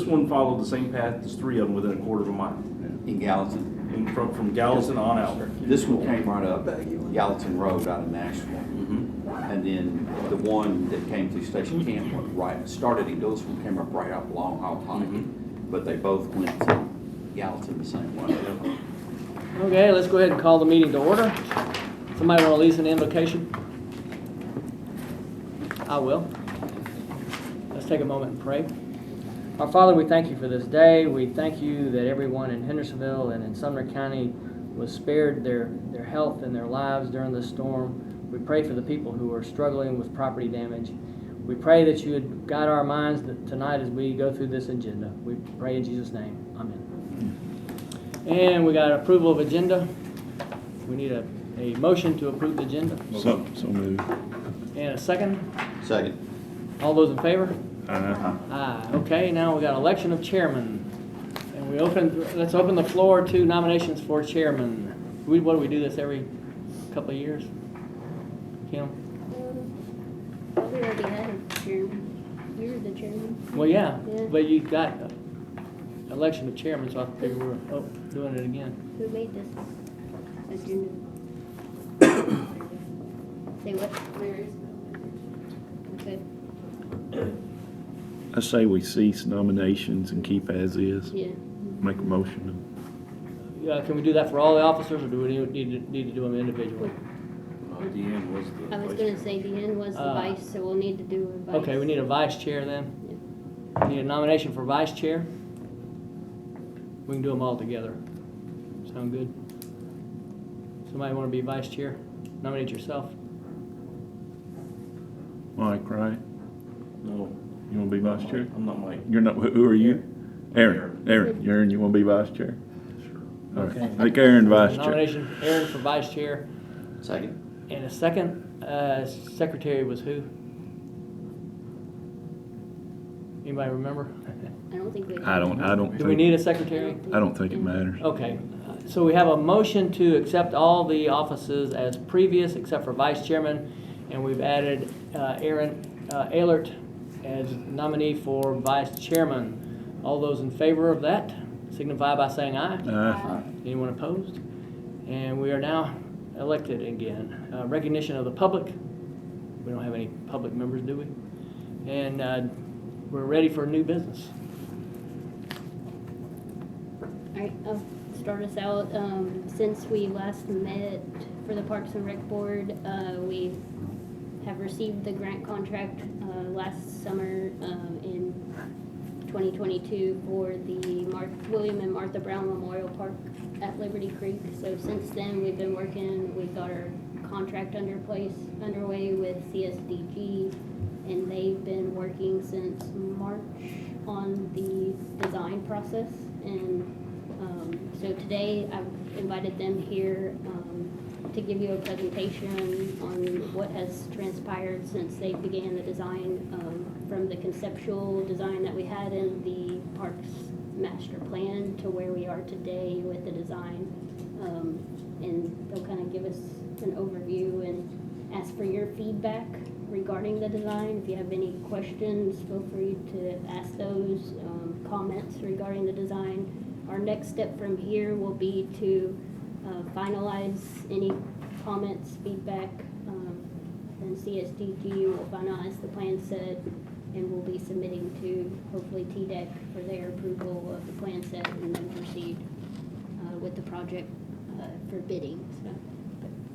one followed the same path as three of them within a quarter of a mile. In Gallatin. And from Gallatin on out. This one came right up Gallatin Road out of Nashville. And then the one that came through Station Camp went right, started in Gillespie, came up right out Long Haul Pike. But they both went to Gallatin the same way. Okay, let's go ahead and call the meeting to order. Somebody want to lead an invocation? I will. Let's take a moment and pray. Our Father, we thank you for this day. We thank you that everyone in Hendersonville and in Sumner County was spared their health and their lives during this storm. We pray for the people who are struggling with property damage. We pray that you would guide our minds tonight as we go through this agenda. We pray in Jesus' name. Amen. And we got approval of agenda. We need a motion to approve the agenda. So moved. And a second. Second. All those in favor? Aye. Aye. Okay, now we got election of chairman. And let's open the floor to nominations for chairman. What do we do this every couple of years? Kim? We already had a chairman. You're the chairman. Well, yeah. Yeah. But you got election of chairman, so I figured we were doing it again. Who made this agenda? Say what? Okay. I say we cease nominations and keep as is. Yeah. Make a motion. Can we do that for all the officers, or do we need to do them individually? Deanne was the I was vice going to chair. say Deanne was the vice, so we'll need to do a vice. Okay, we need a vice chair then. We need a nomination for vice chair. We can do them all together. Sound good? Somebody want to be vice chair? Nominate yourself. Mike, right? No, You want to be vice chair? I'm not Mike. You're not. Who are you? Aaron. Aaron, you want to be vice chair? Sure. All right. Okay. Make Aaron vice chair. Nomination, Aaron for vice chair. Second. And a second, secretary was who? Anybody remember? I don't think we. I don't. Do we need a secretary? I don't think it matters. Okay, so we have a motion to accept all the offices as previous except for vice chairman, and we've added Aaron Ehlert as nominee for vice chairman. All those in favor of that signify by saying aye. Aye. Anyone opposed? And we are now elected again. Recognition of the public. We don't have any public members, do we? And we're ready for new business. All right, I'll start us out. Since we last met for the Parks and Rec Board, we have received the grant contract last summer in 2022 for the William and Martha Brown Memorial Park at Liberty Creek. So since then, we've been working. We've got our contract underway with CSDG, and they've been working since March on the design process. And so today I've invited them here to give you a presentation on what has transpired since they began the design, from the conceptual design that we had in the parks master plan to where we are today with the design. And they'll kind of give us an overview and ask for your feedback regarding the design. If you have any questions, feel free to ask those, comments regarding the design. Our next step from here will be to finalize any comments, feedback, and CSDG will finalize the plan set, and we'll be submitting to hopefully TDEC for their approval of the plan set, and then proceed with the project for bidding. So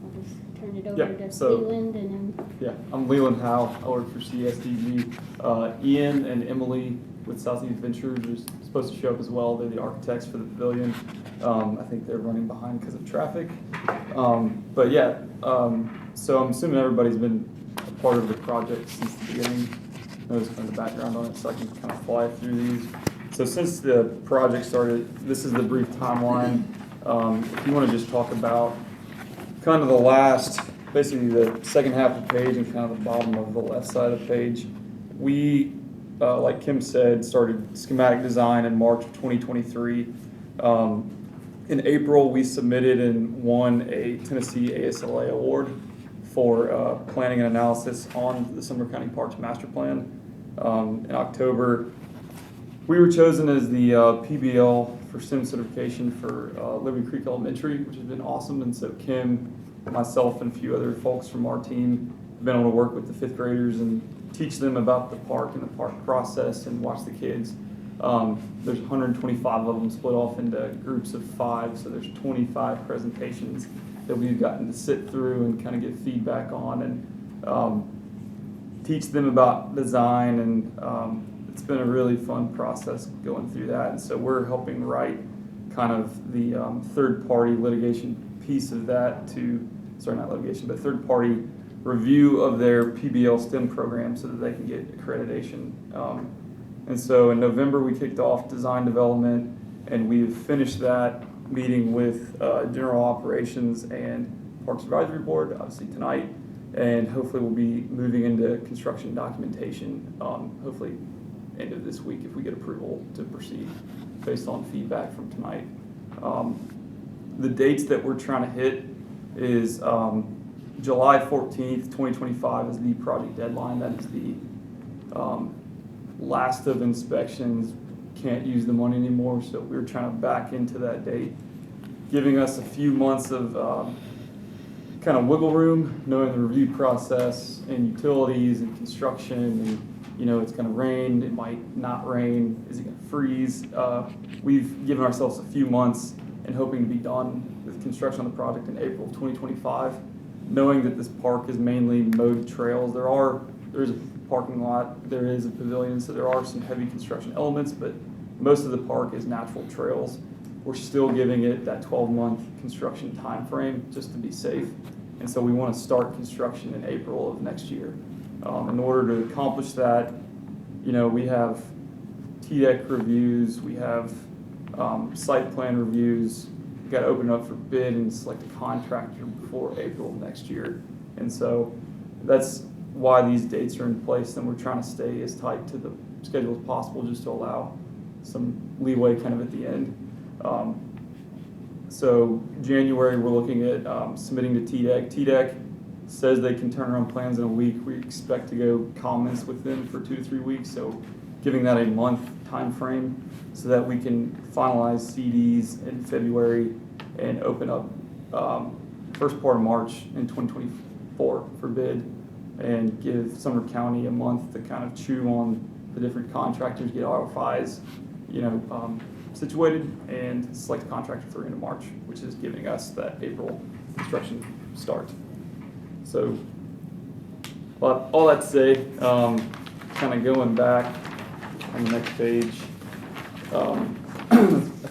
I'll just turn it over to Leland, and then I'm Leland Howe. I work for CSDG. Ian and Emily with Southeast Ventures are supposed to show up as well. They're the architects for the pavilion. I think they're running behind because of traffic. So I'm assuming everybody's been a part of the project since the beginning. Knows kind of the background on it, so I can kind of fly through these. So since the project started, this is the brief timeline. If you want to just talk about kind of the last, basically the second half of the page and kind of the bottom of the left side of the page, we, like Kim said, started schematic design in March of 2023. In April, we submitted and won a Tennessee ASLA award for planning and analysis on the Sumner County Parks Master Plan. In October, We were chosen as the PBL for STEM certification for Liberty Creek Elementary, which has been awesome. And so Kim, myself, and a few other folks from our team have been able to work with the fifth graders and teach them about the park and the park process and watch the kids. There's 125 of them split off into groups of 5, so there's 25 presentations that we've gotten to sit through and kind of get feedback on and teach them about design, and it's been a really fun process going through that. And so we're helping write kind of the third-party litigation piece of that not litigation, but third-party review of their PBL STEM program so that they can get accreditation. And so in November, we kicked off design development, and we've finished that meeting with general operations and Parks Advisory Board, obviously tonight, and hopefully we'll be moving into construction documentation, hopefully end of this week if we get approval to proceed based on feedback from tonight. The dates that we're trying to hit is July 14th, 2025 is the project deadline. That is the last of inspections. Can't use the money anymore, so we're trying to back into that date, giving us a few months of kind of wiggle room, knowing the review process and utilities and construction, and it's going to rain, it might not rain, is it going to freeze? We've given ourselves a few months and hoping to be done with construction on the project in April of 2025, knowing that this park is mainly mowed trails. There's a parking lot, there is a pavilion, so there are some heavy construction elements, but most of the park is natural trails. We're still giving it that 12-month construction time frame just to be safe, and so we want to start construction in April of next year. In order to accomplish that, we have TDEC reviews, we have site plan reviews. We've got to open up for bid and select a contractor before April of next year, and so that's why these dates are in place, and we're trying to stay as tight to the schedule as possible just to allow some leeway kind of at the end. So January, we're looking at submitting to TDEC. TDEC says they can turn around plans in a week. We expect to go comments with them for 2 to 3 weeks, so giving that a month time frame so that we can finalize CDs in February and open up first part of March in 2024 for bid, and give Sumner County a month to kind of chew on the different contractors, get RFIs, situated, and select a contractor for the end of March, which is giving us that April construction start. So, but all that to say, kind of going back on the next page, I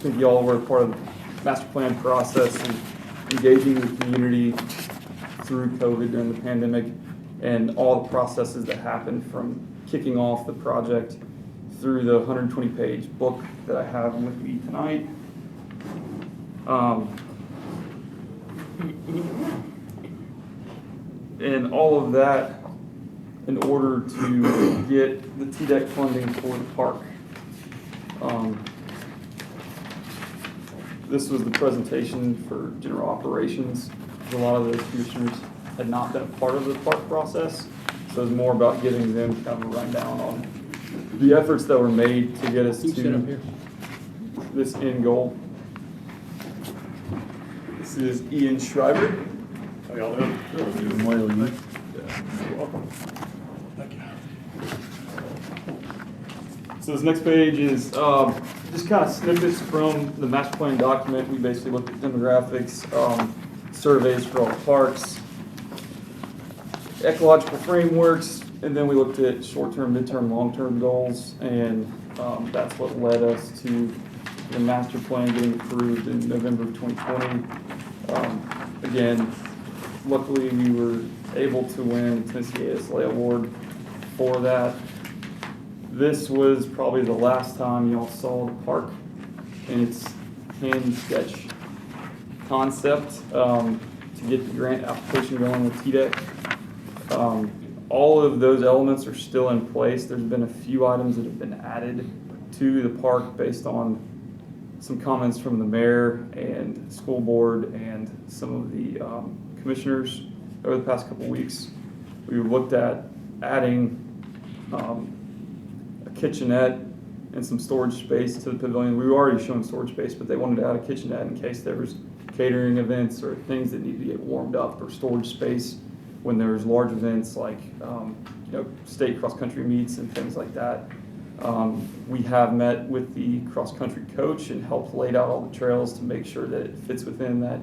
think y'all were part of the master plan process and engaging the community through COVID during the pandemic, and all the processes that happened from kicking off the project through the 120-page book that I have with me tonight. And all of that in order to get the TDEC funding for the park. This was the presentation for general operations. A lot of those commissioners had not been a part of the park process, so it was more about giving them kind of a rundown on the efforts that were made to get us to this end goal. This is Ian Schreiber. How y'all doing? Doing well, you? You're welcome. Thank you. So this next page is just kind of snippets from the master plan document. We basically looked at demographics, surveys for all the parks, ecological frameworks, and then we looked at short-term, mid-term, long-term goals, and that's what led us to the master plan getting approved in November of 2020. Again, luckily we were able to win the Tennessee ASLA award for that. This was probably the last time y'all saw the park in its hand sketch concept to get the grant application going with TDEC. All of those elements are still in place. There's been a few items that have been added to the park based on some comments from the mayor and school board and some of the commissioners over the past couple weeks. We looked at adding a kitchenette and some storage space to the pavilion. We were already showing storage space, but they wanted to add a kitchenette in case there was catering events or things that needed to get warmed up, or storage space when there's large events like state cross-country meets and things like that. We have met with the cross-country coach and helped lay out all the trails to make sure that it fits within that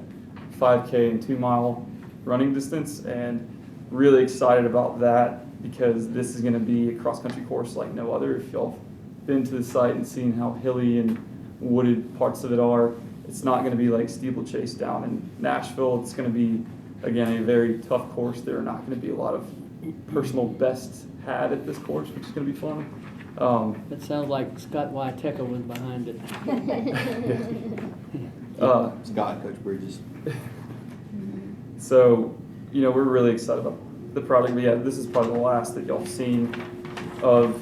5K and 2 mile running distance, and really excited about that because this is going to be a cross-country course like no other. If y'all been to the site and seen how hilly and wooded parts of it are, it's not going to be like steeplechase down in Nashville. It's going to be, again, a very tough course. There are not going to be a lot of personal bests had at this course, which is going to be fun. It sounds like Scott Wyteka was behind it. Scott, Coach Bridges. So, we're really excited about the project. But yeah, this is probably the last that y'all have seen of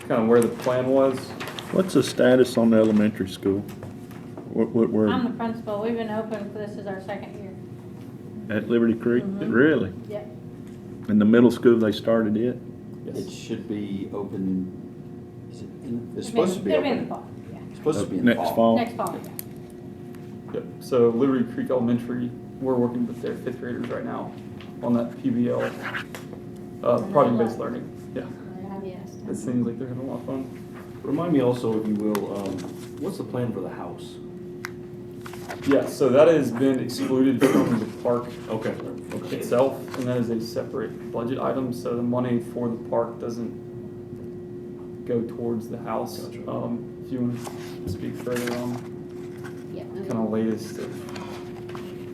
kind of where the plan was. What's the status on the elementary school? Where I'm the principal. We've been open for this is our second year. at Liberty Creek? Mhm. Really? Yep. In the middle school, they started it? It Yes. should be open, it's supposed to be It'll be in the open. fall, yeah. It's supposed to be in the Next fall. fall? Next fall, yeah. Yep. So Liberty Creek Elementary, we're working with their 5th graders right now on that PBL, project-based learning. Yeah, it seems like they're having a lot of fun. Remind me also, if you will, what's the plan for the house? Yeah, so that has been excluded from the park Okay. itself, and that is a separate budget item, so the money for the park doesn't go towards the house. Gotcha. If you want to speak further on Yeah, kind of latest.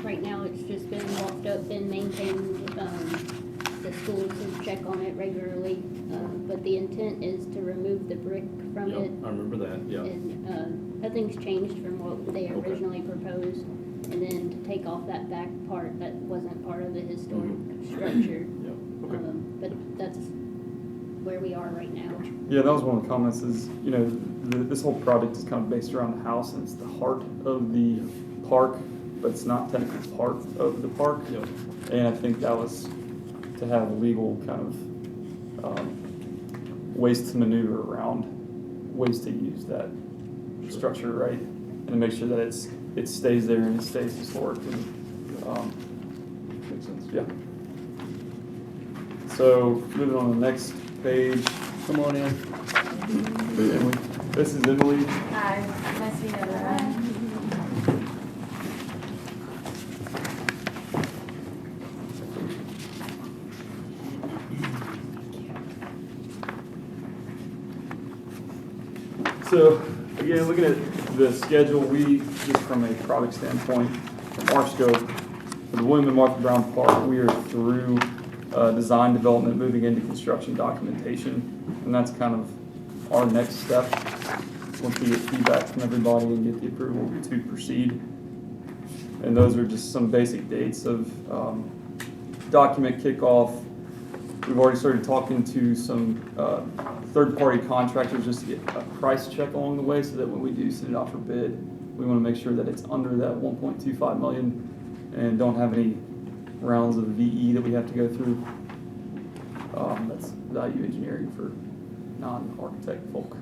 right now it's just been walked up and maintained. The schools will check on it regularly, but the intent is to remove the brick from Yep, it. I remember that, yeah. And nothing's changed from what they Okay. originally proposed. And then to take off that back part that wasn't part of the historic structure. Yeah, okay. But that's where we are right now. Yeah, that was one of the comments is, this whole project is kind of based around the house, and it's the heart of the park, but it's not technically part of the park. Yep. And I think that was to have legal kind of ways to maneuver around, ways to use that structure, right? And to make sure that it stays there and it stays historic. And makes sense, yeah. So moving on to the next page. Come on in. Emily. This is Emily. Hi, nice to meet everyone. So, again, looking at the schedule, we, just from a project standpoint, from our scope, for the William and Martha Brown Park, we are through design development, moving into construction documentation, and that's kind of our next step. Once we get feedback from everybody and get the approval to proceed. And those are just some basic dates of document kickoff. We've already started talking to some third-party contractors just to get a price check along the way, so that when we do send it out for bid, we want to make sure that it's under that 1.25 million and don't have any rounds of VE that we have to go through. That's value engineering for non-architect folk.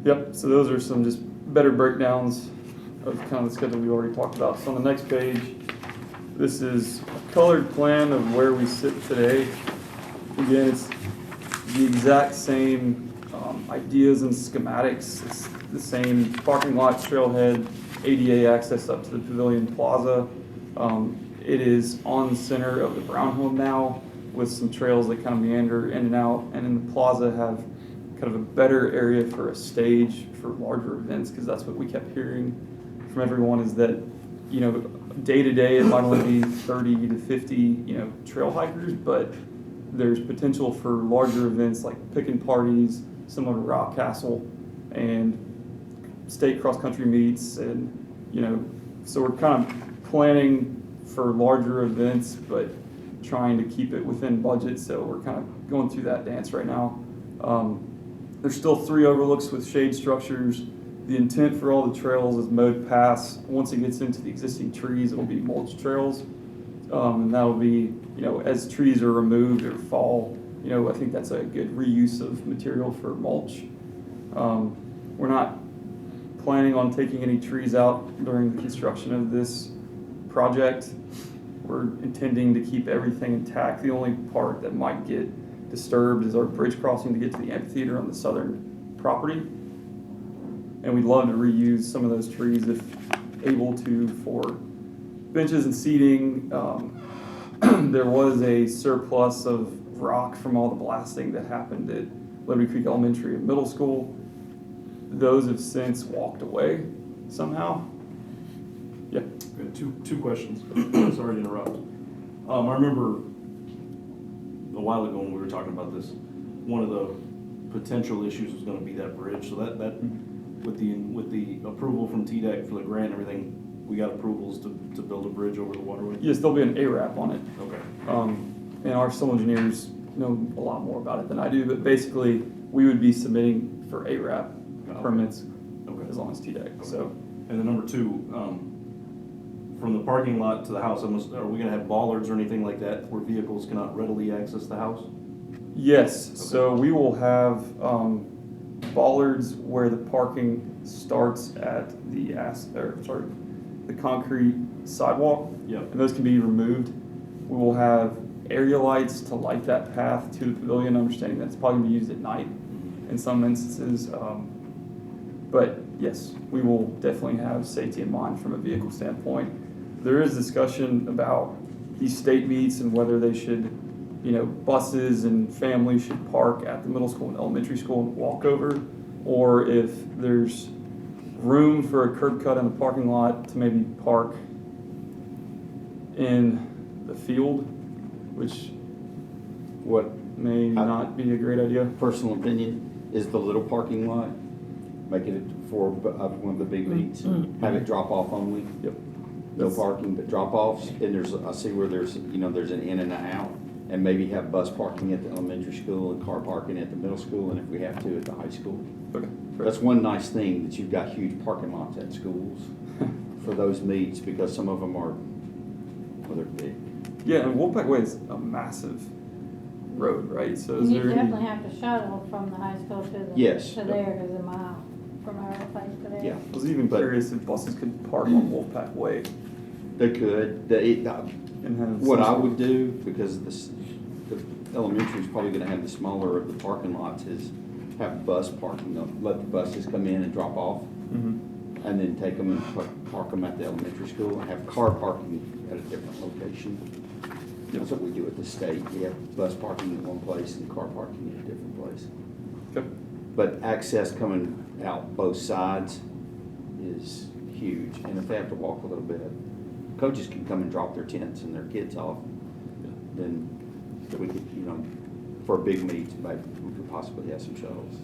Yep, so those are some just better breakdowns of kind of the schedule we already talked about. So on the next page, this is a colored plan of where we sit today. Again, it's the exact same ideas and schematics. It's the same parking lot, trailhead, ADA access up to the Pavilion Plaza. It is on the center of the Brown home now, with some trails that kind of meander in and out, and in the plaza have kind of a better area for a stage for larger events, because that's what we kept hearing from everyone, is that, day to day it might only be 30 to 50, trail hikers, but there's potential for larger events like picking parties, similar to Rock Castle, and state cross-country meets, and, so we're kind of planning for larger events, but trying to keep it within budget, so we're kind of going through that dance right now. There's still 3 overlooks with shade structures. The intent for all the trails is mowed paths. Once it gets into the existing trees, it'll be mulch trails, and that'll be, as trees are removed or fall, I think that's a good reuse of material for mulch. We're not planning on taking any trees out during the construction of this project. We're intending to keep everything intact. The only part that might get disturbed is our bridge crossing to get to the amphitheater on the southern property. And we'd love to reuse some of those trees if able to for benches and seating. There was a surplus of rock from all the blasting that happened at Liberty Creek Elementary and Middle School. Those have since walked away somehow. Yeah. Good. Two questions. Sorry to interrupt. I remember a while ago when we were talking about this, one of the potential issues was going to be that bridge. So that with the approval from TDEC for the grant and everything, we got approvals to build a bridge over the waterway. Yes, there'll be an ARAP on it. Okay. And our civil engineers know a lot more about it than I do, but basically we would be submitting for ARAP permits as long as TDEC. Okay. So, and then number two, from the parking lot to the house, are we going to have bollards or anything like that where vehicles cannot readily access the house? yes, so we will have bollards where the parking starts at the concrete sidewalk. Yep. And those can be removed. We will have area lights to light that path to the pavilion, understanding that it's probably going to be used at night in some instances. But yes, we will definitely have safety in mind from a vehicle standpoint. There is discussion about these state meets and whether they should, buses and families should park at the middle school and elementary school and walk over, or if there's room for a curb cut in the parking lot to maybe park in the field, which What may not be a great idea. personal opinion is the little parking lot, make it for one of the big meets, have it drop off only. Yep. No parking, but drop offs, and I see where there's an in and an out, and maybe have bus parking at the elementary school and car parking at the middle school, and if we have to, at the high school. Okay. That's one nice thing, that you've got huge parking lots at schools for those meets, because some of them are, they're big. Yeah, and Wolfpack Way is a massive road, right? So is You there any? definitely have to shuttle from the high school to Yes. there, because a mile from our place to there. Yeah, I was even But- curious if buses could park on Wolfpack Way they could. and have. What some I sort of- would do, because the elementary is probably gonna have the smaller of the parking lots, is have bus parking, let the buses come in and drop off, Mhm. and then take them and park them at the elementary school, and have car parking at a different location. That's what we do at the state. We have bus parking in one place and car parking in a different place. Okay. But access coming out both sides is huge, and if they have to walk a little bit, coaches can come and drop their tents and their kids off. Then we could, for a big meet, maybe we could possibly have some shuttles.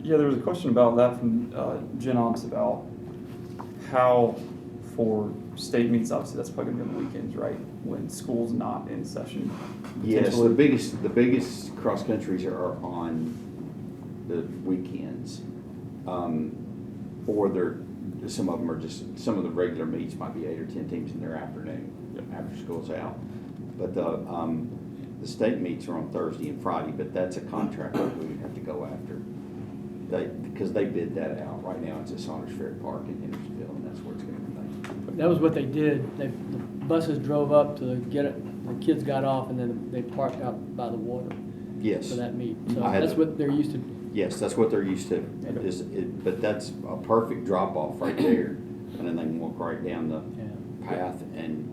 Yeah, there was a question about that from Gen Ops about how for state meets, obviously that's probably gonna be on the weekends, right? When school's not in session. Yes, potentially. the biggest cross countries are on the weekends. Or some of them are some of the regular meets might be 8 or 10 teams in their afternoon, after school's out. But the state meets are on Thursday and Friday, but that's a contract that we would have to go after. Because they bid that out. Right now it's at Saunders Ferry Park in Hendersonville, and that's where it's gonna be. That was what they did. The buses drove up to get it, the kids got off, and then they parked out by the water Yes. for that meet. So I had that's to- what they're used to. Yes, that's what they're used to. But that's a perfect drop off right there, and then they can walk right down the path, and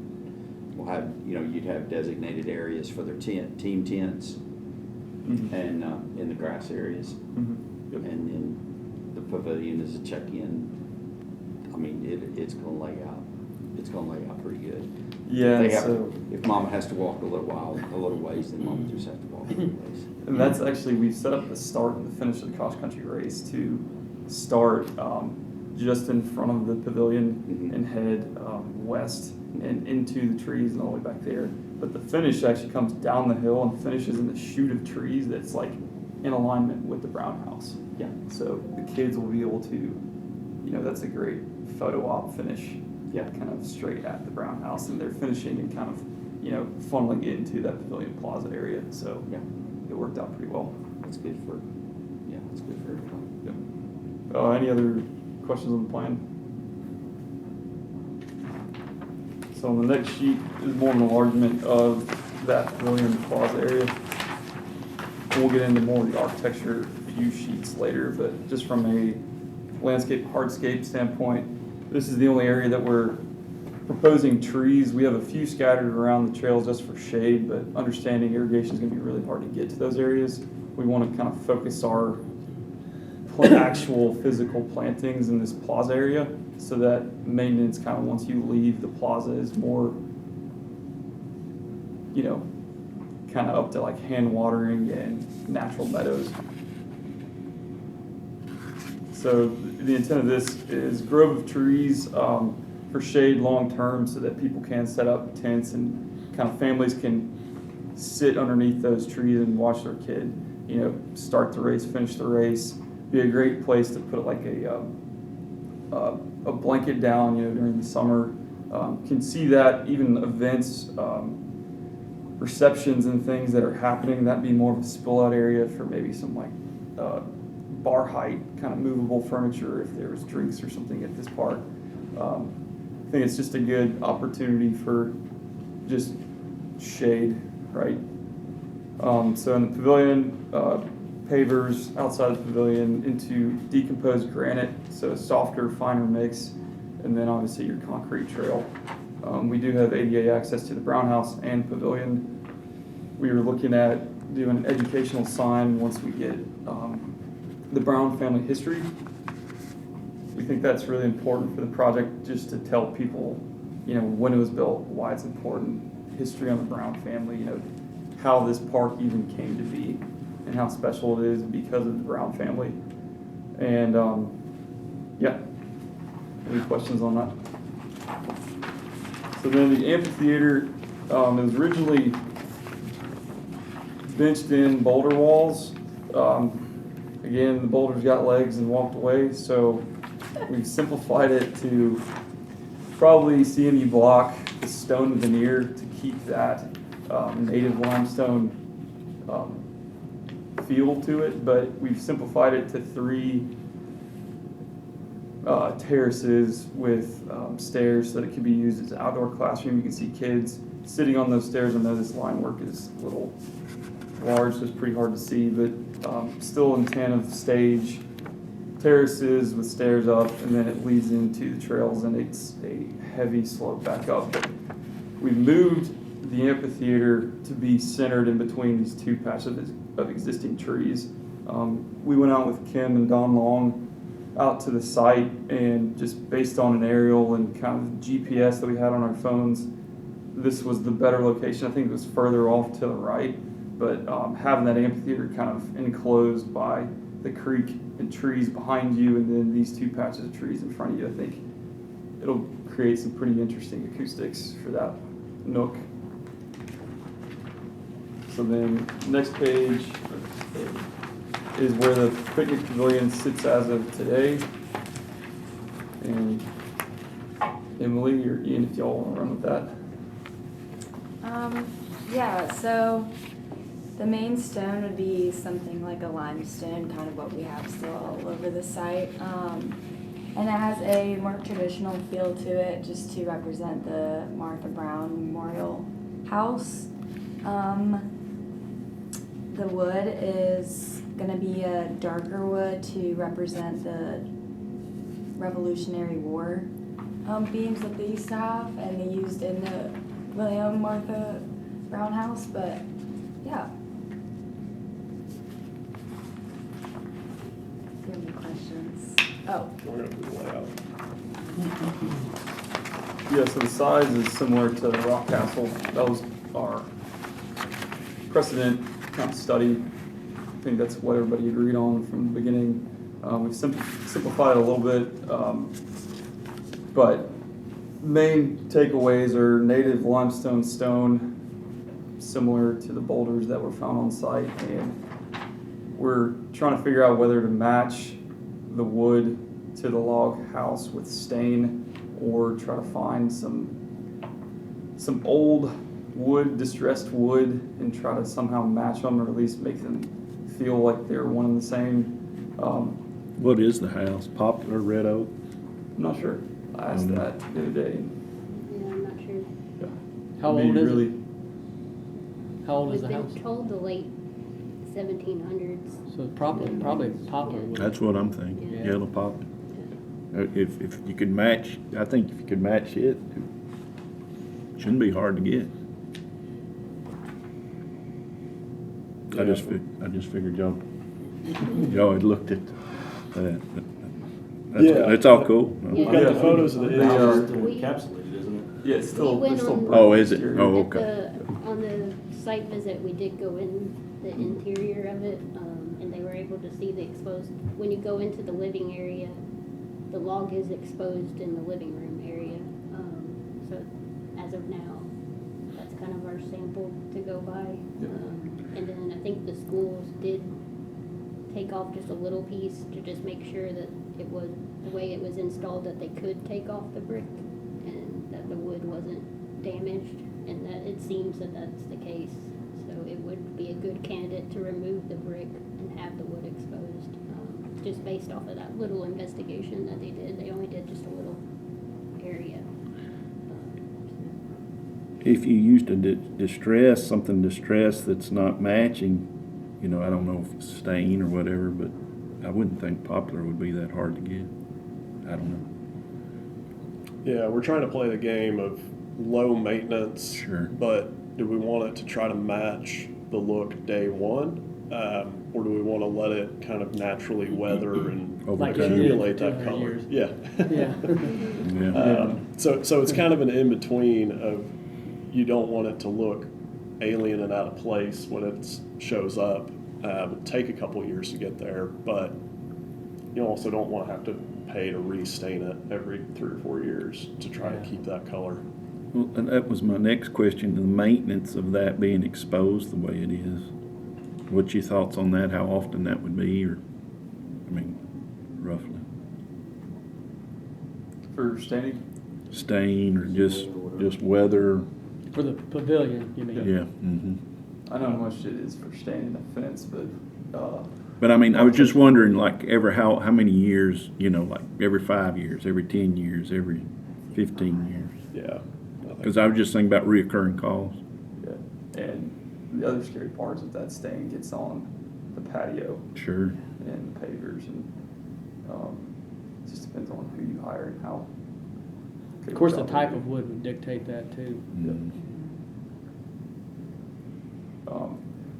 we'll have, you'd have designated areas for their team tents, Mhm. and in the grass areas, Mhm. Yep. and then the pavilion is a check-in. I mean, it's gonna lay out. It's gonna lay out pretty good. Yeah, They have so, if Mama has to walk a little ways, then Mama just has to walk a little ways. and that's actually, we've set up the start and the finish of the cross country race to start just in front of the pavilion Mhm. and head west and into the trees and all the way back there. But the finish actually comes down the hill and finishes in the chute of trees that's like in alignment with the Brown House. Yeah. So the kids will be able to, that's a great photo op finish. Yeah. Kind of straight at the Brown House, and they're finishing and kind of, funneling into that pavilion plaza area. So Yeah. it worked out pretty well. That's good for, yeah, that's good for everybody. Any other questions on the plan? So on the next sheet is more an enlargement of that pavilion plaza area. We'll get into more of the architecture view sheets later, but just from a landscape hardscape standpoint, this is the only area that we're proposing trees. We have a few scattered around the trails just for shade, but understanding irrigation is going to be really hard to get to those areas. We want to kind of focus our actual physical plantings in this plaza area so that maintenance kind of once you leave the plaza is more, you know, kind of up to like hand watering and natural meadows. So the intent of this is grove of trees for shade long term so that people can set up tents and kind of families can sit underneath those trees and watch their kid, you know, start the race, finish the race. Be a great place to put like a blanket down, you know, during the summer. Can see that even events, receptions and things that are happening, that'd be more of a spill out area for maybe some like bar height kind of movable furniture if there was drinks or something at this park. I think it's just a good opportunity for just shade, right? So in the pavilion, pavers outside the pavilion into decomposed granite, so a softer, finer mix, and then obviously your concrete trail. We do have ADA access to the Brown House and pavilion. We were looking at doing an educational sign once we get the Brown family history. We think that's really important for the project, just to tell people, you know, when it was built, why it's important, history on the Brown family, you know, how this park even came to be, and how special it is because of the Brown family. And yeah, any questions on that? So then the amphitheater is originally benched in boulder walls. Again, the boulders got legs and walked away, so we've simplified it to probably CMU block, the stone veneer to keep that native limestone feel to it, but we've simplified it to 3 terraces with stairs so that it can be used as an outdoor classroom. You can see kids sitting on those stairs. I know this line work is a little large, so it's pretty hard to see, but still intent of stage terraces with stairs up, and then it leads into the trails, and it's a heavy slope back up. But we moved the amphitheater to be centered in between these 2 patches of existing trees. We went out with Kim and Don Long out to the site, and just based on an aerial and kind of GPS that we had on our phones, this was the better location. I think it was further off to the right, but having that amphitheater kind of enclosed by the creek and trees behind you, and then these 2 patches of trees in front of you, I think it'll create some pretty interesting acoustics for that nook. So then next page is where the picnic pavilion sits as of today. And Emily or Ian, if y'all want to run with that. Yeah, so the main stone would be something like a limestone, kind of what we have still all over the site. And it has a more traditional feel to it, just to represent the Martha Brown Memorial House. The wood is going to be a darker wood to represent the Revolutionary War beams that they used to have, and they used in the William Martha Brown House. But yeah. Do you have any questions? Oh. We're gonna do the layout. Yeah, so the size is similar to the Rock Castle. That was our precedent kind of study. I think that's what everybody agreed on from the beginning. We've simplified it a little bit, but main takeaways are native limestone stone, similar to the boulders that were found on site, and we're trying to figure out whether to match the wood to the log house with stain, or try to find some old wood, distressed wood, and try to somehow match them, or at least make them feel like they're one and the same. What is the house? Poplar, red oak? I'm not sure. I asked that the other day. Yeah, I'm not sure. Yeah. How It'd be old is it? really, How old is We've the house? been told the late 1700s. So probably poplar wood. That's what I'm thinking, Yeah. yellow poplar. If you could match, I think if you could match it, it shouldn't be hard to get. I just figured y'all had looked at that. That's all cool. Yeah. Got the photos of the The house is inside. still We- encapsulated, isn't it? yeah, it's still, We went there's still on- brick Oh, is it? exterior. Oh, At okay. on the site visit, we did go in the interior of it, and they were able to see the exposed, when you go into the living area, the log is exposed in the living room area. So as of now, that's kind of our sample to go by. Yeah. And then I think the schools did take off just a little piece to just make sure that it was, the way it was installed, that they could take off the brick and that the wood wasn't damaged, and that it seems that that's the case. So it would be a good candidate to remove the brick and have the wood exposed, just based off of that little investigation that they did. They only did just a little area. If you used a something distressed that's not matching, you know, I don't know if it's stain or whatever, but I wouldn't think poplar would be that hard to get. I don't know. Yeah, we're trying to play the game of low maintenance. Sure. But do we want it to try to match the look day one? Or do we want to let it kind of naturally weather and Over Like time. it did accumulate that 200 color? years. Yeah. Yeah. Yeah. So it's kind of an in-between of, you don't want it to look alien and out of place when it shows up. It'll take a couple years to get there, but you also don't want to have to pay to restain it every 3 or 4 years to try to keep that color. Well, and that was my next question, the maintenance of that being exposed the way it is. What's your thoughts on that, how often that would be, or, I mean, roughly? For staining. Stain or just weather? For the pavilion, you mean? Yeah. Mm-hmm. I know how much it is for staining the fence, but, But I mean, I was just wondering, like, how many years, you know, like every 5 years, every 10 years, every 15 years? Yeah. Because I was just thinking about reoccurring costs. yeah. And the other scary part is if that stain gets on the patio Sure. and the pavers, and, it just depends on who you hire and how. Of course, the type of wood would dictate that too. Mm.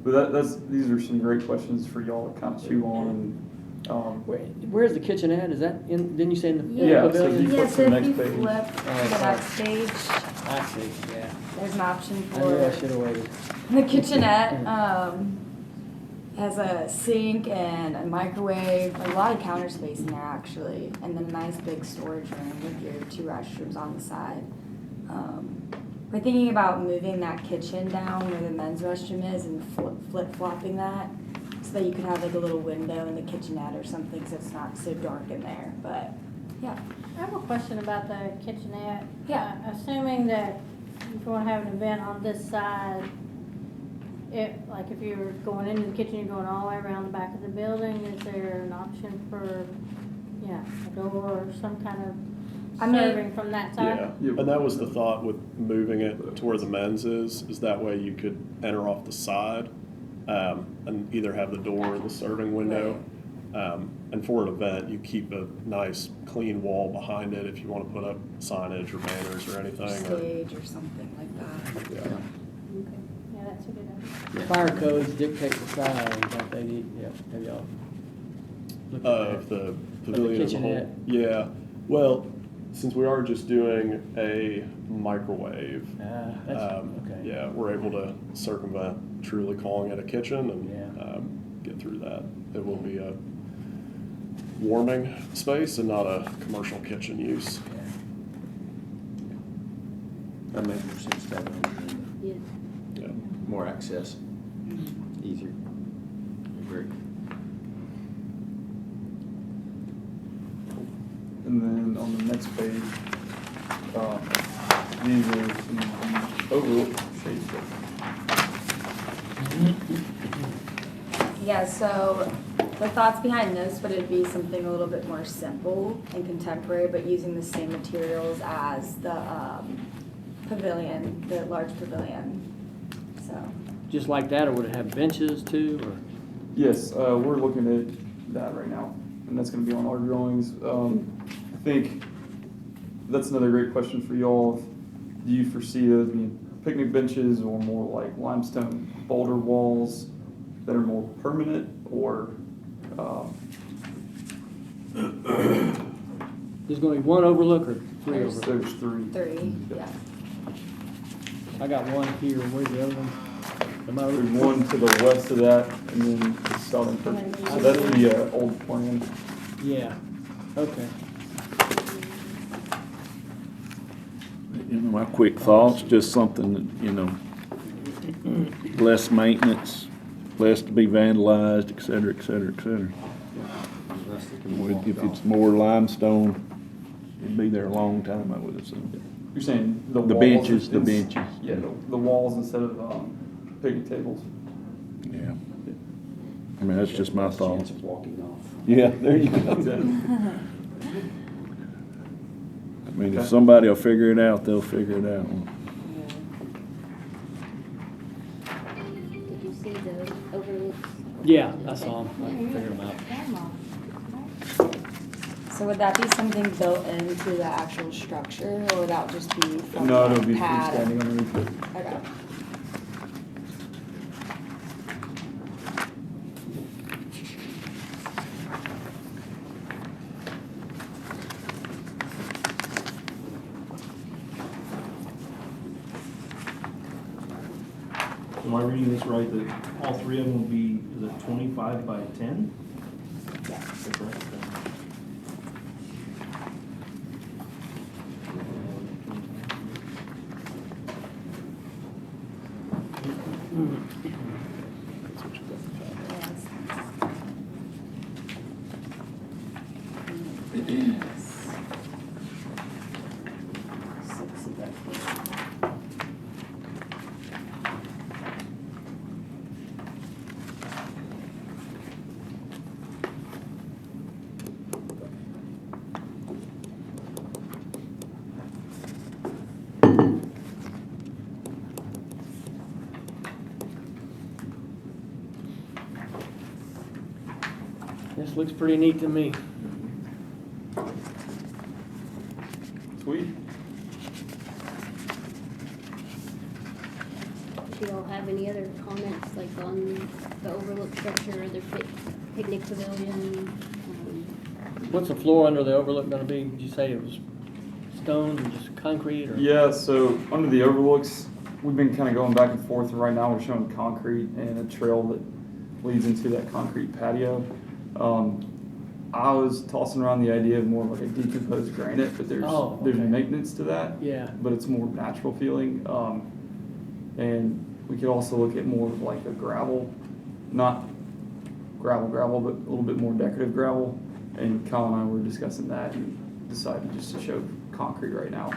But these are some great questions for y'all to kind of chew on. Where's the kitchenette? Is that in, didn't you say in the Yeah, so pavilion? you- Yeah, flip to so the if next you page. flip to that stage, I see, yeah. there's an option I knew I for should have waited. the kitchenette. Has a sink and a microwave, a lot of counter space in there actually, and then a nice big storage room with your 2 restrooms on the side. We're thinking about moving that kitchen down where the men's restroom is and flip-flopping that so that you could have like a little window in the kitchenette or something so it's not so dark in there, but yeah. I have a question about the kitchenette. Yeah. Assuming that if you want to have an event on this side, like if you're going into the kitchen, you're going all the way around the back of the building, is there an option for, a door or some kind of I mean- serving from that side? Yeah, and that was the thought with moving it to where the men's is that way you could enter off the side, and either have the door or the serving window. And for an event, you keep a nice clean wall behind it if you want to put up signage or banners or anything. Stage or something like that. Yeah. Okay. Yeah, that's a good idea. Fire codes dictate the size, don't they need, have y'all looked at Of that? the pavilion as a whole. kitchenette. Yeah, well, since we are just doing a microwave, That's, okay. yeah, we're able to circumvent truly calling it a kitchen and Yeah. get through that. It will be a warming space and not a commercial kitchen use. Yeah. That makes more sense to have it on the agenda. Yeah. Yeah. More access, easier. Agree. And then on the next page, these are some overall, page 6. Yeah, so the thoughts behind this would it be something a little bit more simple and contemporary, but using the same materials as the pavilion, the large pavilion. So Just like that, or would it have benches too, or? Yes, we're looking at that right now, and that's gonna be on our drawings. I think that's another great question for y'all. Do you foresee those being picnic benches or more like limestone boulder walls that are more permanent, or, There's gonna be one overlook or three There's- overlooks? there's 3. 3, yeah. I got one here, where's the other one? Am I There's over- one to the west of that, and then the southern, so that's the old plan. Yeah, okay. You know, my quick thoughts, just something that, you know, less maintenance, less to be vandalized, et cetera, et cetera, et cetera. If it's more limestone, it'd be there a long time, I would assume. You're saying the The walls? benches, the ins- benches. Yeah, the walls instead of picnic tables. Yeah. I mean, that's just my Less thought. chance of walking off. Yeah, there you go. Exactly. I mean, if Okay. somebody will figure it out, they'll figure it out. Did you see the overlooks? Yeah, I saw them, I figured them out. So would that be something built into the actual structure, or would that just be from No, the it'll be pad? freestanding underneath it. Okay. Am I reading this right, that all 3 of them will be, is it 25 by 10? Yeah. Is that correct? That's what you got. This looks pretty neat to me. Sweet. Do you all have any other comments, like on the overlook structure or the picnic pavilion? What's the floor under the overlook gonna be? Did you say it was stone or just concrete, or? Yeah, so under the overlooks, we've been kind of going back and forth, and right now we're showing concrete and a trail that leads into that concrete patio. I was tossing around the idea of more like a decomposed granite, but there's Okay. maintenance to that. Yeah. But it's more natural feeling. And we could also look at more of like a gravel, not gravel, but a little bit more decorative gravel. And Kyle and I were discussing that and decided just to show concrete right now.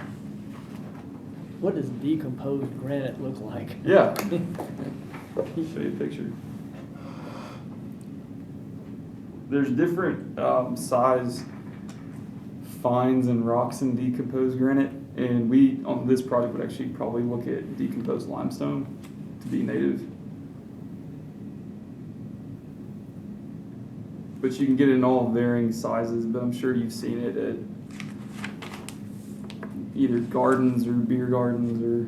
What does decomposed granite look like? Yeah. Show you a picture. There's different size fines and rocks in decomposed granite, and we on this project would actually probably look at decomposed limestone to be native. But you can get it in all varying sizes, but I'm sure you've seen it at either gardens or beer gardens or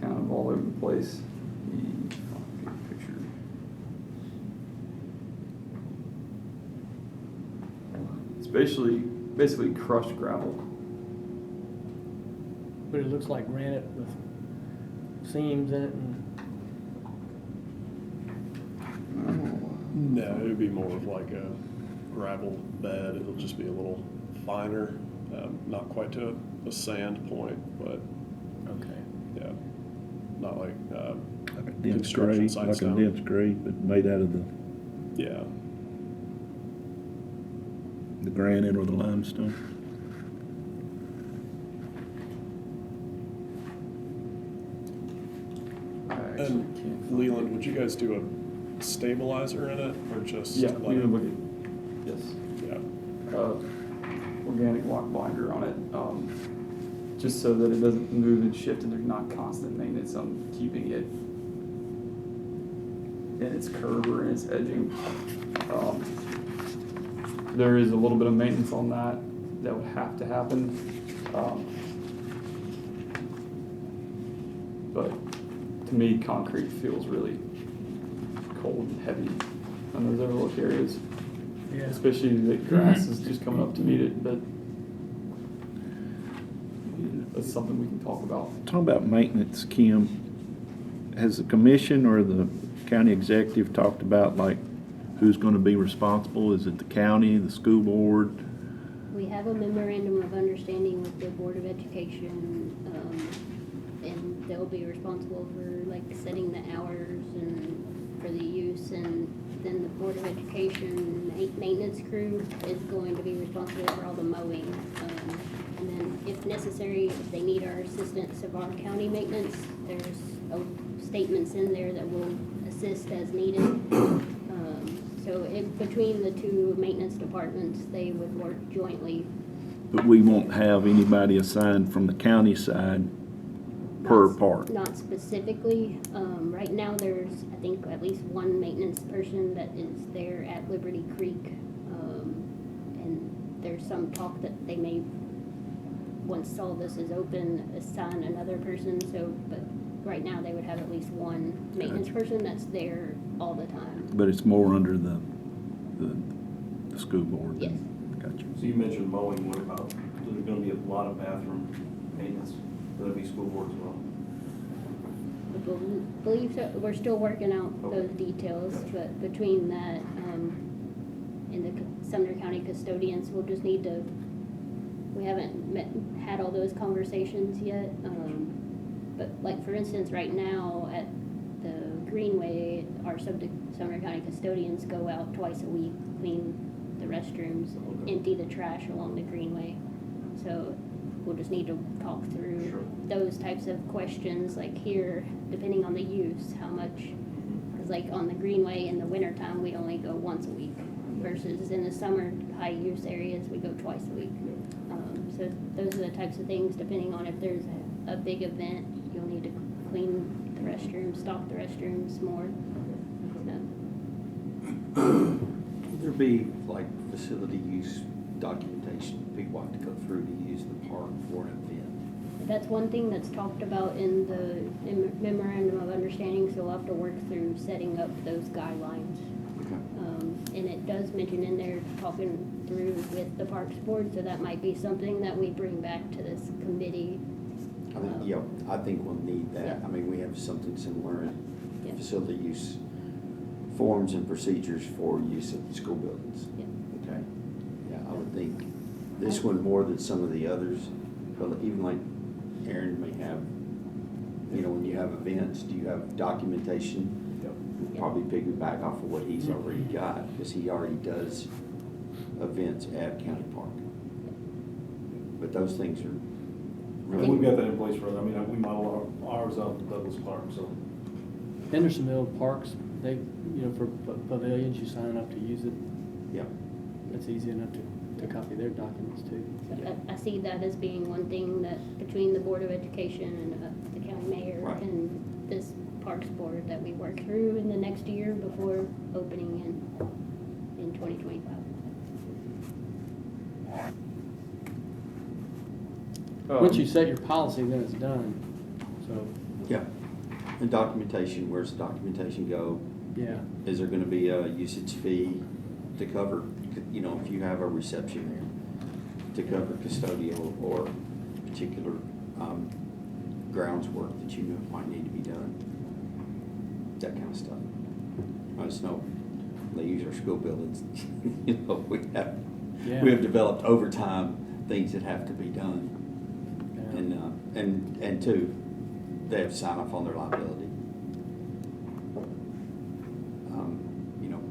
kind of all over the place. Picture. It's basically crushed gravel. But it looks like granite with seams in it and. No, it would be more of like a gravel bed. It'll just be a little finer, not quite to a sand point, but Okay. yeah, not like Like a dense construction grate, site like a stone. dense grate, but made out of Yeah. the granite or the limestone. Leland, would you guys do a stabilizer in it, or just? Yeah, let we it- would look at, yes, Yeah, organic lock binder on it, just so that it doesn't move and shift and there's not constant maintenance on keeping it in its curve or in its edging. There is a little bit of maintenance on that would have to happen. But to me, concrete feels really cold and heavy on those overlook areas. Yeah. Especially the grass is just coming up to meet it, but that's something we can talk about. Talk about maintenance, Kim. Has the commission or the county executive talked about like who's gonna be responsible? Is it the county, the school board? We have a memorandum of understanding with the Board of Education, and they'll be responsible for like setting the hours and for the use, and then the Board of Education maintenance crew is going to be responsible for all the mowing. And then if necessary, if they need our assistance of our county maintenance, there's statements in there that will assist as needed. So between the two maintenance departments, they would work jointly. But we won't have anybody assigned from the county side per park. Not specifically. Right now, there's, I think, at least one maintenance person that is there at Liberty Creek. And there's some talk that they may, once all this is open, assign another person. So, but right now, they would have at least one maintenance person that's there all the time. But it's more under the school board? Yes. Gotcha. So you mentioned mowing, what about, there's gonna be a lot of bathroom maintenance, will that be school board as well? I believe so. We're still working out those details, but between that, and the Sumner County custodians, we'll just need to, we haven't had all those conversations yet. But like, for instance, right now at the Greenway, our Sumner County custodians go out twice a week, clean the restrooms, empty the trash along the Greenway. So we'll just need to talk through those types of questions, like here, depending on the use, how much, because like on the Greenway in the wintertime, we only go once a week, versus in the summer, high use areas, we go twice a week. So those are the types of things, depending on if there's a big event, you'll need to clean the restrooms, stock the restrooms more. Would there be like facility use documentation people have to go through to use the park for an event? That's one thing that's talked about in the memorandum of understanding, so we'll have to work through setting up those guidelines. Okay. And it does mention in there talking through with the Parks Board, so that might be something that we bring back to this committee. I think we'll need that. Yeah. I mean, we have something similar in Yeah. facility use forms and procedures for use of school buildings. Yeah. Okay. Yeah, I would think this one more than some of the others, but even like Aaron may have, you know, when you have events, do you have documentation? We'll probably piggyback off of what he's already got, because he already does events at County Park. But those things are really. We've got that in place for, I mean, we model ours out at Douglas Park, so. Hendersonville Parks, they, you know, for pavilions, you sign up to use it. Yeah. It's easy enough to copy their documents too. I see that as being one thing that between the Board of Education and the county mayor Right. and this Parks Board that we work through in the next year before opening in 2025. Once you set your policy, then it's done. So, Yeah. And documentation, where's the documentation go? yeah. Is there gonna be a usage fee to cover, you know, if you have a reception there, to cover custodial or particular grounds work that you know might need to be done? That kind of stuff. I just know they use our school buildings. You know, we have developed over time things that have to be done. Yeah. And two, they have sign off on their liability. You know,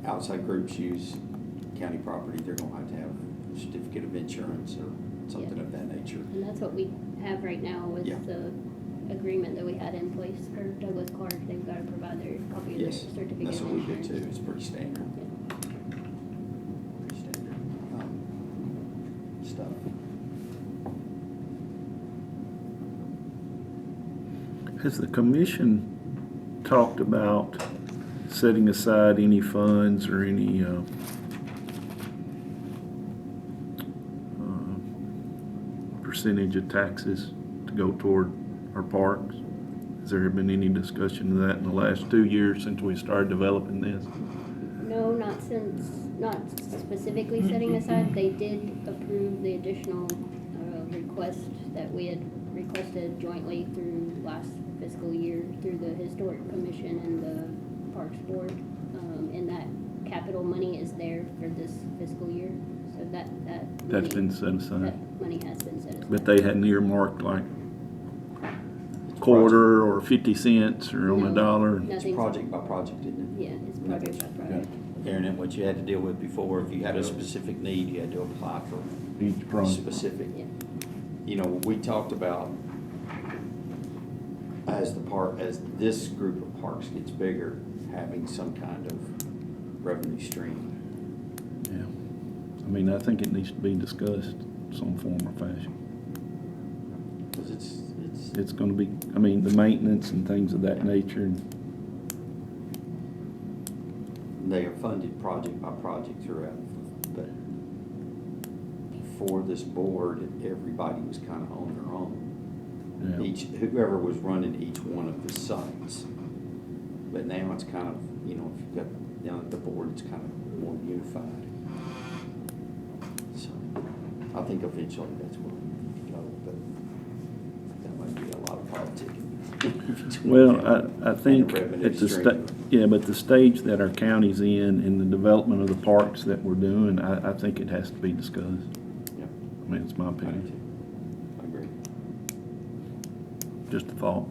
outside groups use county property, they're gonna have to have a certificate of insurance or something of that nature. And that's what we have right now with Yeah. the agreement that we had in place for Douglas Clark, they've got to provide their copy of their Yes, certificate that's of what we do insurance. too, it's pretty standard. Pretty standard, stuff. Has the commission talked about setting aside any funds or any, percentage of taxes to go toward our parks? Has there been any discussion of that in the last 2 years since we started developing this? No, not specifically setting aside. They did approve the additional request that we had requested jointly through last fiscal year through the Historic Commission and the Parks Board. And that capital money is there for this fiscal year. So that That's money, been set aside, that money has been set aside. but they hadn't earmarked like quarter or 50 cents or on a No, dollar? It's nothing's- project by project, isn't it? Yeah, it's project by project. Aaron, and what you had to deal with before, if you had a specific need, you had to apply for Each project. specific. Yeah. You know, we talked about as this group of parks gets bigger, having some kind of revenue stream. Yeah. I mean, I think it needs to be discussed some form or fashion. Because It's gonna be, I mean, the maintenance and things of that nature. they are funded project by project throughout, but for this board, everybody was kind of on their own. Yeah. Whoever was running each one of the sites. But now it's kind of, you know, if you've got down at the board, it's kind of more unified. So I think eventually that's where we need to go, but that might be a lot of politicking. Well, I think revenue at the stream. but the stage that our county's in the development of the parks that we're doing, I think it has to be discussed. Yeah, I mean, it's my I do opinion, too. I agree. just a thought.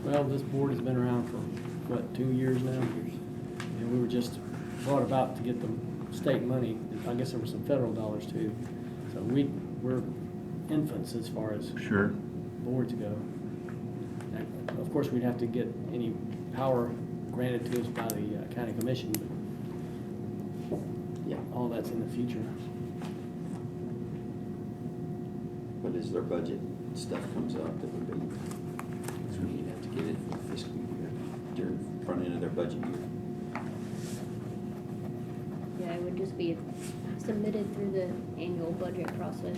Well, this board has been around for, what, 2 years now? And we were just brought about to get the state money. I guess there were some federal dollars too. So we're infants as far as Sure. boards go. And of course, we'd have to get any power granted to us by the county commission, but Yeah, all that's in the future. but as their budget stuff comes up, it would be, so you'd have to get it for the fiscal year, during front end of their budget year. Yeah, it would just be submitted through the annual budget process.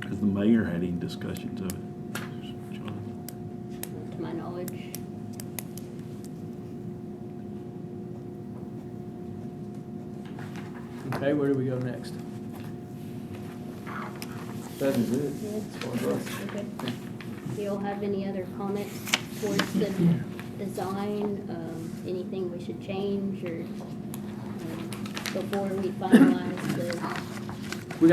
Has the mayor had any discussions of it? John? To my knowledge. Okay, where do we go next? That is it. Okay. Do y'all have any other comments towards the design? Anything we should change or before we finalize the?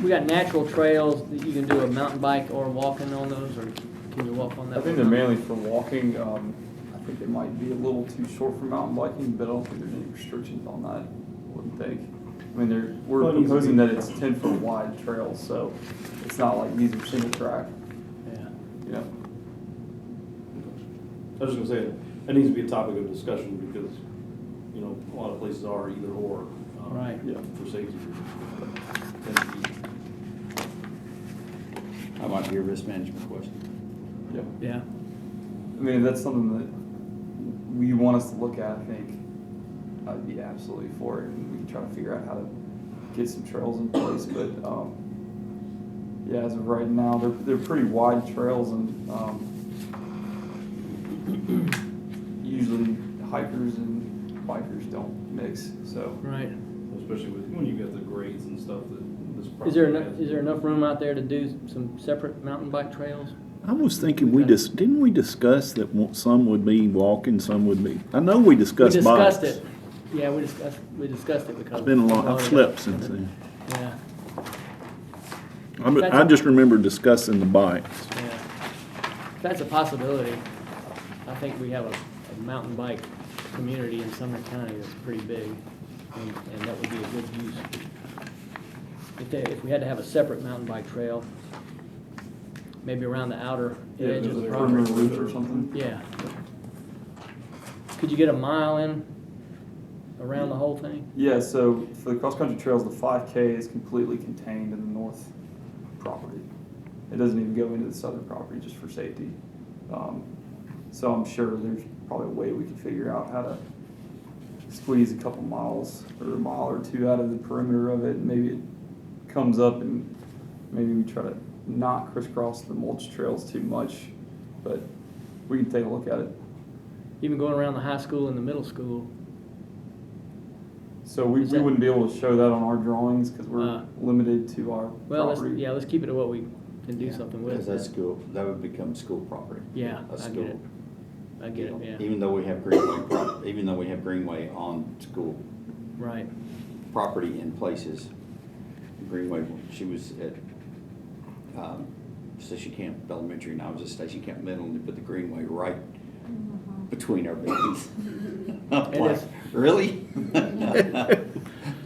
We got natural trails that you can do a mountain bike or walking on those, or can you walk on that? I think they're mainly for walking. I think they might be a little too short for mountain biking, but I don't think there's any restrictions on that. I wouldn't think. I mean, we're Well, it needs to proposing be- that it's 10-foot wide trails, so it's not like these are single track. Yeah. You know. I was just gonna say, that needs to be a topic of discussion because, you know, a lot of places are either or. Right. Yeah. For safety. How about your risk management question? Yeah. Yeah. I mean, if that's something that we want us to look at, I think I'd be absolutely for it, and we can try to figure out how to get some trails in place. But yeah, as of right now, they're pretty wide trails, and usually hikers and bikers don't mix. So Right. Especially when you get the grades and stuff that this. Is there property has. is there enough room out there to do some separate mountain bike trails? I was thinking didn't we discuss that some would be walking, some would be, I know we discussed bikes. We discussed it. Yeah, we discussed it because. It's been a long, I've slept since then. Yeah, I just remember discussing the bikes. yeah. If that's a possibility, I think we have a mountain bike community in Sumner County that's pretty big, and that would be a good use. if we had to have a separate mountain bike trail, maybe around the outer Yeah, edge there's of the a property. perimeter loop or something. Yeah. Could you get a mile in around the whole thing? Yeah, so for the cross-country trails, the 5K is completely contained in the north property. It doesn't even go into the southern property just for safety. So I'm sure there's probably a way we could figure out how to squeeze a couple miles or a mile or two out of the perimeter of it. Maybe it comes up and maybe we try to not crisscross the mulch trails too much, but we can take a look at it. Even going around the high school and the middle school? So we wouldn't be able to show that on our drawings because we're limited to our Well, property. let's keep it to what we can do something with. Because that's school, that would become school property. Yeah, A I get school. it. I get it, yeah. Even though we have Greenway on school Right. property in places. Greenway, she was at Station Camp Elementary, and I was at Station Camp Middle, and they put the Greenway right between our buildings. I'm It like, is. really?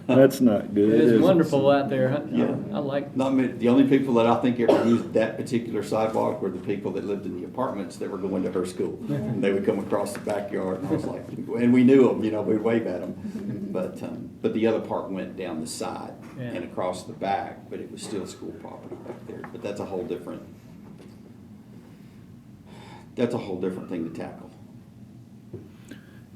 That's not good. It is is it? wonderful out there. Yeah. I like, The only people that I think ever used that particular sidewalk were the people that lived in the apartments that were going to her school. And they would come across the backyard, and I was like, and we knew them, we'd wave at them. But the other part went down the side Yeah. and across the back, but it was still school property back there. But that's a whole different thing to tackle.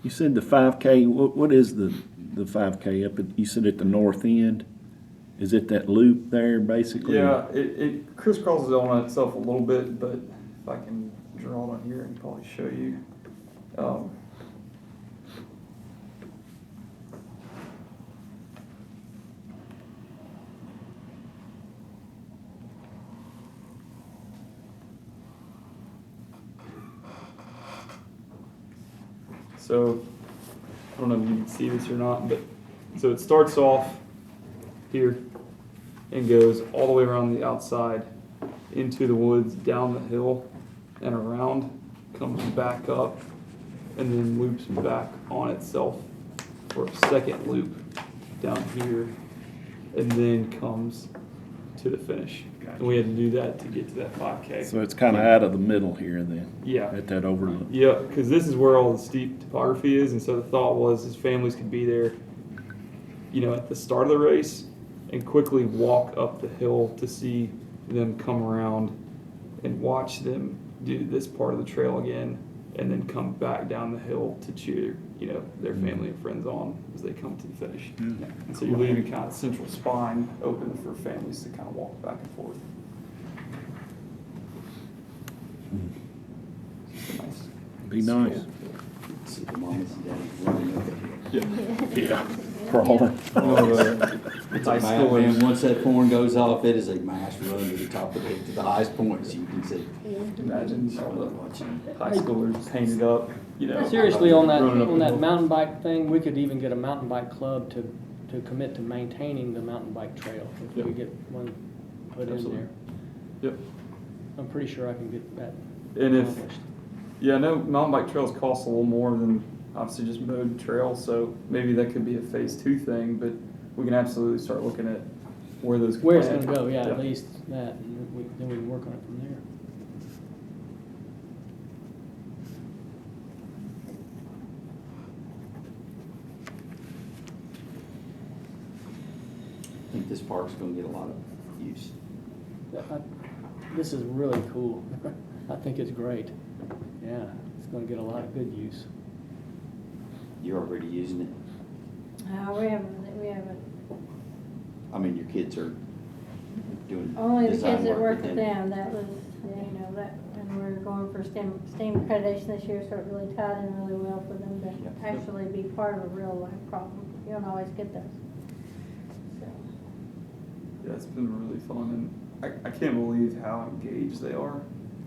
You said the 5K, what is the 5K up at, you said at the north end? Is it that loop there, basically? Yeah, it crisscrosses on itself a little bit, but if I can draw it on here, I can probably show you. So, I don't know if you can see this or not, but, so it starts off here and goes all the way around the outside into the woods, down the hill and around, comes back up, and then loops back on itself for a second loop down here, and then comes to the finish. And we had to do that to get to that 5K. So it's kind of out of the middle here then? Yeah. At that overlook? Yeah, because this is where all the steep topography is, and so the thought was his families could be there, at the start of the race and quickly walk up the hill to see them come around and watch them do this part of the trail again, and then come back down the hill to cheer, their family and friends on as they come to the finish. Yeah. And so you're leaving kind of the central spine open for families to kind of walk back and forth. Nice. Be nice. See the mamas and daddies running up the hill. Yeah. Crawling. It's High a school man, is- once that horn goes off, it is a mass run to the top of the hill, to the highest points you can see. Imagine all the Watching. high schoolers painted up, seriously, on running up the that hill. mountain bike thing, we could even get a mountain bike club to commit to maintaining the mountain bike trail, if we Yep. could get one put in Absolutely. there. Yep. I'm pretty sure I can get that And if, accomplished. yeah, I know mountain bike trails cost a little more than obviously just mowed trails, so maybe that could be a phase 2 thing, but we can absolutely start looking at where those. Where it's plan. gonna go, yeah, at least that, and then we can work on it from there. I think this park's gonna get a lot of use. This is really cool. I think it's great. Yeah, it's gonna get a lot of good use. You're already using it. we haven't, I mean, your kids are doing only the design kids that work with with them, that was, and we're going for STEM accreditation this year, so it really tied in really well for them to Yeah. actually be part of a real life problem. You don't always get those. So, Yeah, it's been really fun, and I can't believe how engaged they are.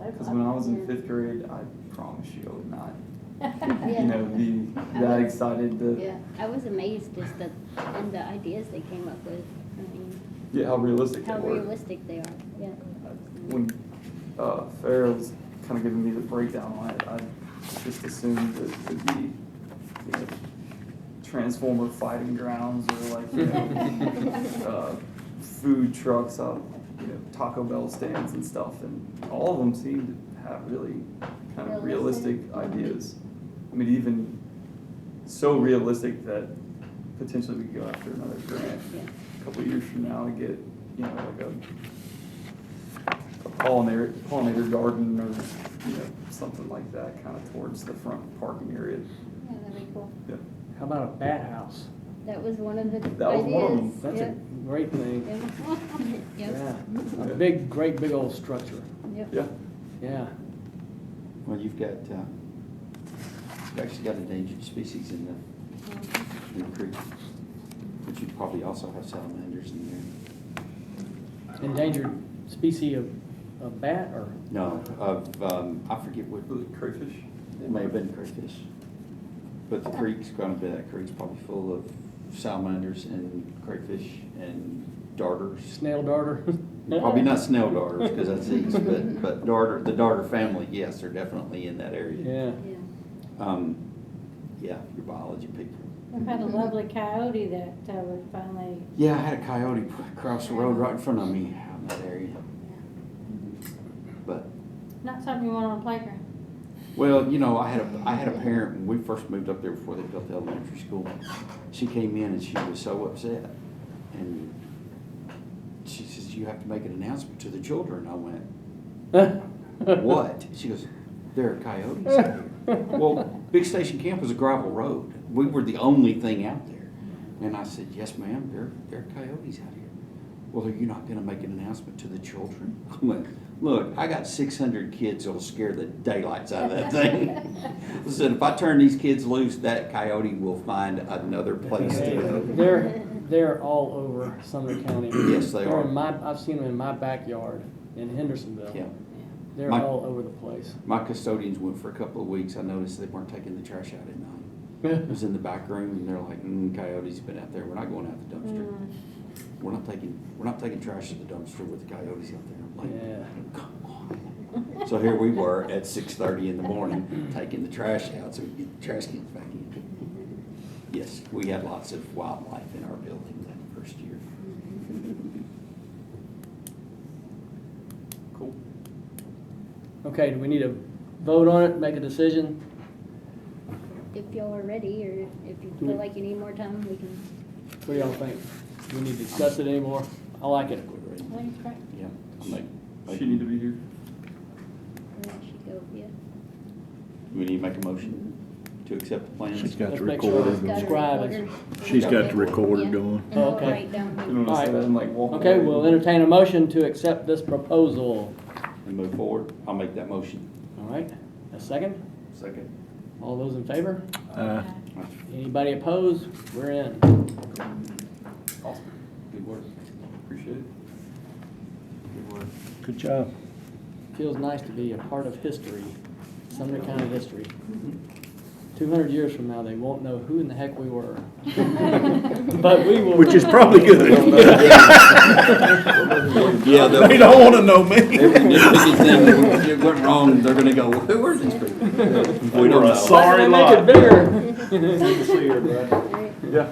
Because when I was in 5th grade, I promise you I would not, Yeah. be that excited to, Yeah, I was amazed just and the ideas they came up with. I mean, yeah, how realistic how they were. realistic they are. Yeah. When Farrah was kind of giving me the breakdown on it, I just assumed that it would be, Transformer fighting grounds or like, food trucks up, Taco Bell stands and stuff, and all of them seem to have really kind of realistic ideas. I mean, even so realistic that potentially we could go after another grant a couple of years from now to get, like a pollinator garden or, something like that, kind of towards the front parking area. Yeah, that'd be cool. Yeah. How about a bat house? That was one of the ideas. That was one of them. That's Yep. a great thing. Yep. Yeah, a big, great, big old structure. Yep. Yeah. Yeah. Well, you've actually got endangered species in the creek, but you probably also have salamanders in there. Endangered species of bat or? No, I forget what, Was it crayfish? it may have been crayfish. But the creek's that creek's probably full of salamanders and crayfish and darters. Snail darter? Probably not snail darters, because that's east, but the darter family, yes, they're definitely in that area. Yeah. Yeah. Yeah, your biology people. We've had a lovely coyote that we finally, Yeah, I had a coyote cross the road right in front of me out in that area. But, not something you want on a playground. well, I had a parent, when we first moved up there before they built the elementary school, she came in and she was so upset. And she says, you have to make an announcement to the children. I went, what? She goes, there are coyotes out here. Well, Big Station Camp was a gravel road. We were the only thing out there. And I said, yes, ma'am, there are coyotes out here. Well, are you not going to make an announcement to the children? I went, look, I got 600 kids that'll scare the daylights out of that thing. I said, if I turn these kids loose, that coyote will find another place to go. They're all over Sumner County. Yes, they They're are. I've seen them in my backyard in Hendersonville. Yeah. They're all over the place. My custodians went for a couple of weeks. I noticed they weren't taking the trash out at night. It was in the back room, and they're like, coyotes been out there. We're not going out the dumpster. We're not taking trash to the dumpster with the coyotes out there. I'm like, Yeah. come on. So here we were at 6:30 in the morning, taking the trash out so we could get the trash cans back in. Yes, we had lots of wildlife in our building that first year. Cool. Okay, do we need to vote on it, make a decision? If y'all are ready, or if you feel like you need more time, we can. What do y'all think? Do we need to discuss it anymore? I like it. I think it's great. Yeah, I'll make, She need to be here. Where did she go? Yeah. we need to make a motion to accept the plans. She's got Let's the make sure recorder it's going. Got a Scribe recorder. She's got the recorder Yeah. going. And I'll Okay. write down. You want to Alright. sit and like walk Okay, away? we'll entertain a motion to accept this proposal. And move forward. I'll make that motion. All right, a second? Second. All those in favor? Uh, Anybody opposed? We're in. Awesome. Good work. Appreciate it. Good work. Good job. Feels nice to be a part of history, Sumner County history. 200 years from now, they won't know who in the heck we were. But we will. Which is probably good. Yeah, They don't want to know me. every nitpicky thing that went wrong, they're gonna go, who are these people? We don't know. Sorry Make lot. it bigger. Good to see you, bro. Alright. Yeah.